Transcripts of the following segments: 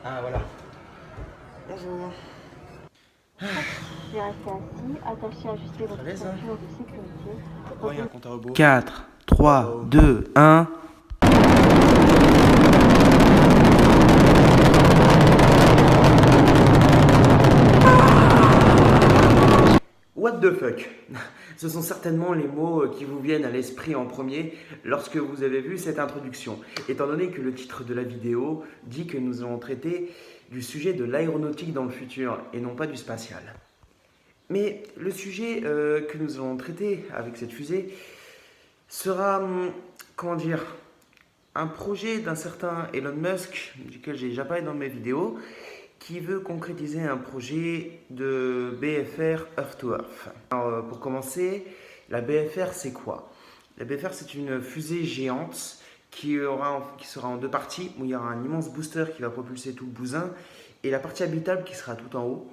Ah, voilà. Bonjour. Vous restez assis, attaché à ajuster votre l'aise, hein. ceinture de sécurité. Oh, il y a un compte à rebours. 4, 3, 2, 1. What the fuck? Ce sont certainement les mots qui vous viennent à l'esprit en premier lorsque vous avez vu cette introduction, étant donné que le titre de la vidéo dit que nous allons traiter du sujet de l'aéronautique dans le futur et non pas du spatial. Mais le sujet que nous allons traiter avec cette fusée sera, comment dire, un projet d'un certain Elon Musk, duquel j'ai déjà parlé dans mes vidéos, qui veut concrétiser un projet de BFR Earth to Earth. Alors, pour commencer, la BFR c'est quoi? La BFR c'est une fusée géante qui sera en deux parties, où il y aura un immense booster qui va propulser tout le bousin, et la partie habitable qui sera tout en haut.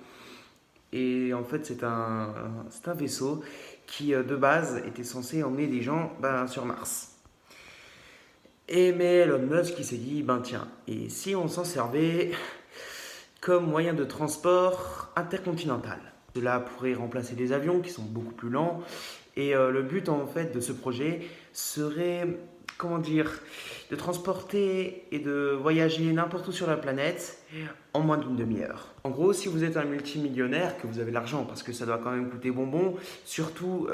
Et en fait c'est un vaisseau qui de base était censé emmener des gens sur Mars. Mais Elon Musk il s'est dit, tiens, et si on s'en servait comme moyen de transport intercontinental? Cela pourrait remplacer les avions qui sont beaucoup plus lents. Et le but en fait de ce projet serait, comment dire, de transporter et de voyager n'importe où sur la planète en moins d'une demi-heure. En gros, si vous êtes un multimillionnaire, que vous avez l'argent, parce que ça doit quand même coûter bonbon, surtout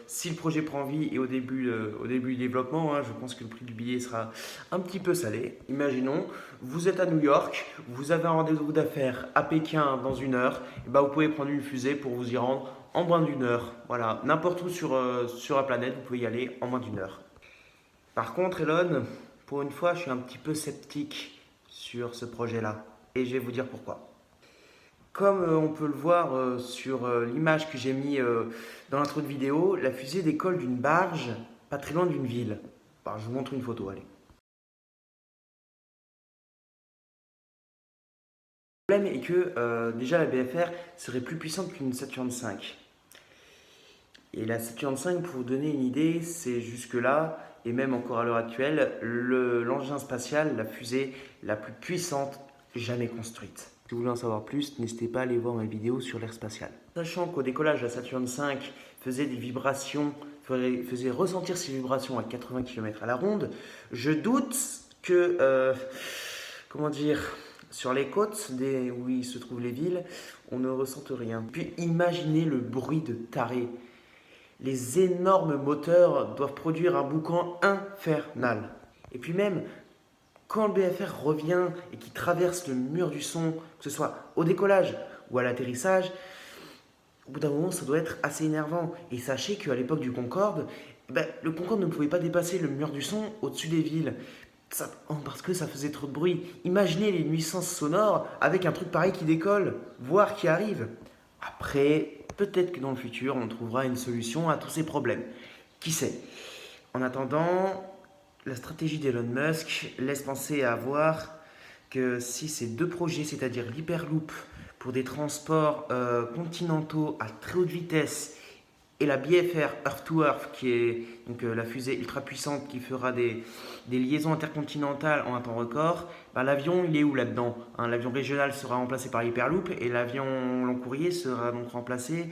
si le projet prend vie et au début du développement, je pense que le prix du billet sera un petit peu salé. Imaginons, vous êtes à New York, vous avez un rendez-vous d'affaires à Pékin dans une heure, et vous pouvez prendre une fusée pour vous y rendre en moins d'une heure. Voilà, n'importe où sur la planète, vous pouvez y aller en moins d'une heure. Par contre, Elon, pour une fois, je suis un petit peu sceptique sur ce projet-là. Et je vais vous dire pourquoi. Comme on peut le voir sur l'image que j'ai mis dans l'intro de vidéo, la fusée décolle d'une barge pas très loin d'une ville. Je vous montre une photo, allez. Le problème est que déjà la BFR serait plus puissante qu'une Saturn V. Et la Saturn V, pour vous donner une idée, c'est jusque-là, et même encore à l'heure actuelle, l'engin spatial, la fusée la plus puissante jamais construite. Si vous voulez en savoir plus, n'hésitez pas à aller voir ma vidéo sur l'ère spatiale. Sachant qu'au décollage, la Saturn V faisait des vibrations, faisait ressentir ces vibrations à 80 km à la ronde, je doute que, comment dire, sur les côtes où il se trouvent les villes, on ne ressente rien. Puis imaginez le bruit de taré. Les énormes moteurs doivent produire un boucan infernal. Et puis même, quand le BFR revient et qu'il traverse le mur du son, que ce soit au décollage ou à l'atterrissage, au bout d'un moment, ça doit être assez énervant. Et sachez qu'à l'époque du Concorde, le Concorde ne pouvait pas dépasser le mur du son au-dessus des villes. Parce que ça faisait trop de bruit. Imaginez les nuisances sonores avec un truc pareil qui décolle, voire qui arrive. Après, peut-être que dans le futur, on trouvera une solution à tous ces problèmes. Qui sait? En attendant, la stratégie d'Elon Musk laisse penser à voir que si ces deux projets, c'est-à-dire l'Hyperloop pour des transports continentaux à très haute vitesse et la BFR Earth to Earth, qui est donc la fusée ultra puissante qui fera des liaisons intercontinentales en un temps record, l'avion il est où là-dedans? L'avion régional sera remplacé par l'Hyperloop et l'avion long courrier sera donc remplacé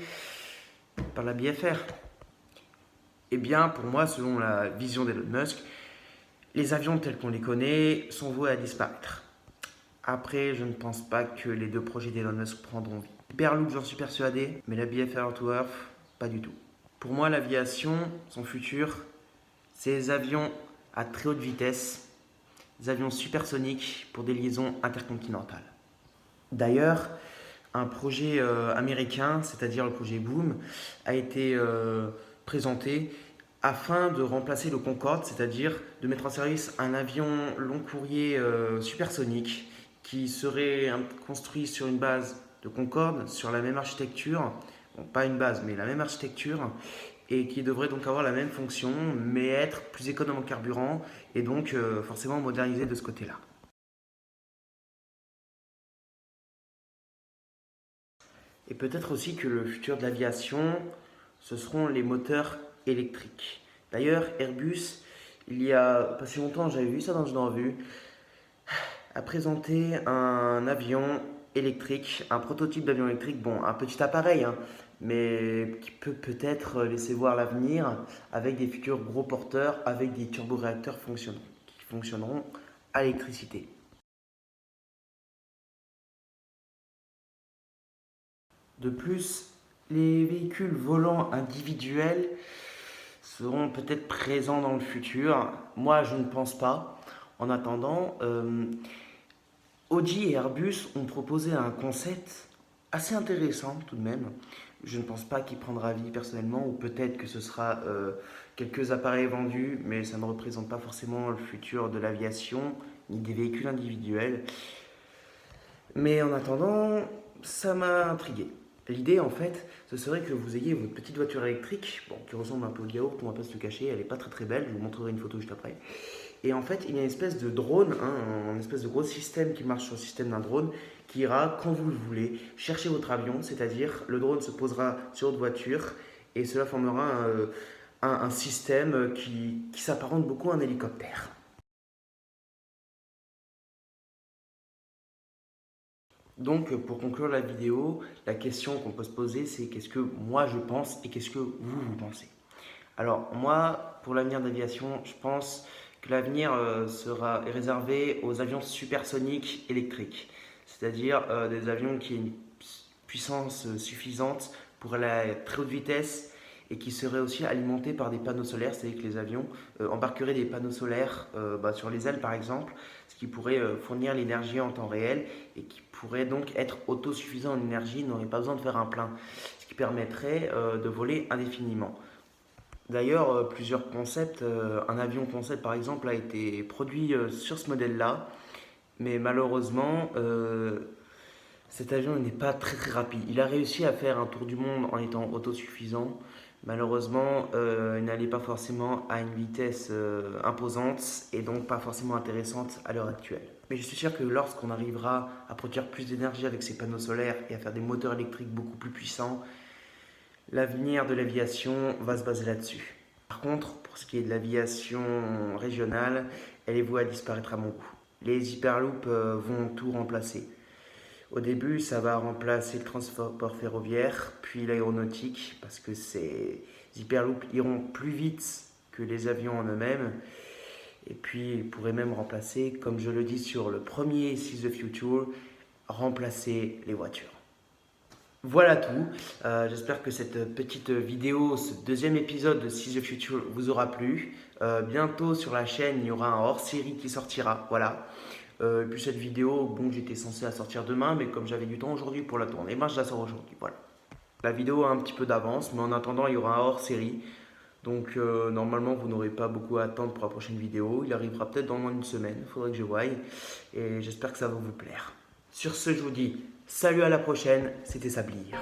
par la BFR. Eh bien, pour moi, selon la vision d'Elon Musk, les avions tels qu'on les connaît sont voués à disparaître. Après, je ne pense pas que les deux projets d'Elon Musk prendront vie. Hyperloop, j'en suis persuadé, mais la BFR Earth to Earth, pas du tout. Pour moi, l'aviation, son futur, c'est les avions à très haute vitesse, des avions supersoniques pour des liaisons intercontinentales. D'ailleurs, un projet américain, c'est-à-dire le projet Boom, a été présenté afin de remplacer le Concorde, c'est-à-dire de mettre en service un avion long courrier supersonique qui serait construit sur une base de Concorde, sur la même architecture, bon, pas une base, mais la même architecture, et qui devrait donc avoir la même fonction, mais être plus économe en carburant, et donc forcément modernisé de ce côté-là. Et peut-être aussi que le futur de l'aviation, ce seront les moteurs électriques. D'ailleurs, Airbus, il y a pas si longtemps, j'avais vu ça dans une revue, a présenté un avion électrique, un prototype d'avion électrique, bon, un petit appareil, hein, mais qui peut peut-être laisser voir l'avenir avec des futurs gros porteurs, avec des turboréacteurs qui fonctionneront à l'électricité. De plus, les véhicules volants individuels seront peut-être présents dans le futur. Moi, je ne pense pas. En attendant, Audi et Airbus ont proposé un concept assez intéressant tout de même. Je ne pense pas qu'il prendra vie personnellement, ou peut-être que ce sera quelques appareils vendus, mais ça ne représente pas forcément le futur de l'aviation ni des véhicules individuels. Mais en attendant, ça m'a intrigué. L'idée, en fait, ce serait que vous ayez votre petite voiture électrique, bon, qui ressemble un peu au yaourt, on va pas se le cacher, elle n'est pas très belle, je vous montrerai une photo juste après. Et en fait, il y a une espèce de drone, hein, un espèce de gros système qui marche sur le système d'un drone, qui ira, quand vous le voulez, chercher votre avion, c'est-à-dire le drone se posera sur votre voiture, et cela formera un système qui s'apparente beaucoup à un hélicoptère. Donc, pour conclure la vidéo, la question qu'on peut se poser, c'est qu'est-ce que moi je pense et qu'est-ce que vous pensez? Alors, moi, pour l'avenir de l'aviation, je pense que l'avenir est réservé aux avions supersoniques électriques, c'est-à-dire des avions qui aient une puissance suffisante pour aller à très haute vitesse et qui seraient aussi alimentés par des panneaux solaires, c'est-à-dire que les avions embarqueraient des panneaux solaires sur les ailes par exemple, ce qui pourrait fournir l'énergie en temps réel et qui pourrait donc être autosuffisant en énergie, n'aurait pas besoin de faire un plein, ce qui permettrait de voler indéfiniment. D'ailleurs, plusieurs concepts, un avion concept par exemple a été produit sur ce modèle-là, mais malheureusement, cet avion n'est pas très rapide. Il a réussi à faire un tour du monde en étant autosuffisant. Malheureusement, il n'allait pas forcément à une vitesse imposante et donc pas forcément intéressante à l'heure actuelle. Mais je suis sûr que lorsqu'on arrivera à produire plus d'énergie avec ces panneaux solaires et à faire des moteurs électriques beaucoup plus puissants, l'avenir de l'aviation va se baser là-dessus. Par contre, pour ce qui est de l'aviation régionale, elle est vouée à disparaître à mon goût. Les hyperloops vont tout remplacer. Au début, ça va remplacer le transport ferroviaire, puis l'aéronautique, parce que ces hyperloops iront plus vite que les avions en eux-mêmes. Et puis, ils pourraient même remplacer, comme je le dis sur le premier Seize the Future, remplacer les voitures. Voilà tout. J'espère que cette petite vidéo, ce deuxième épisode de Seize the Future vous aura plu. Bientôt sur la chaîne, il y aura un hors-série qui sortira. Voilà. Et puis cette vidéo, bon, j'étais censé la sortir demain, mais comme j'avais du temps aujourd'hui pour la tourner, ben je la sors aujourd'hui. Voilà. La vidéo a un petit peu d'avance, mais en attendant, il y aura un hors-série. Donc normalement, vous n'aurez pas beaucoup à attendre pour la prochaine vidéo. Il arrivera peut-être dans moins d'une semaine. Il faudrait que je voie. Et j'espère que ça va vous plaire. Sur ce, je vous dis salut, à la prochaine. C'était Sablir.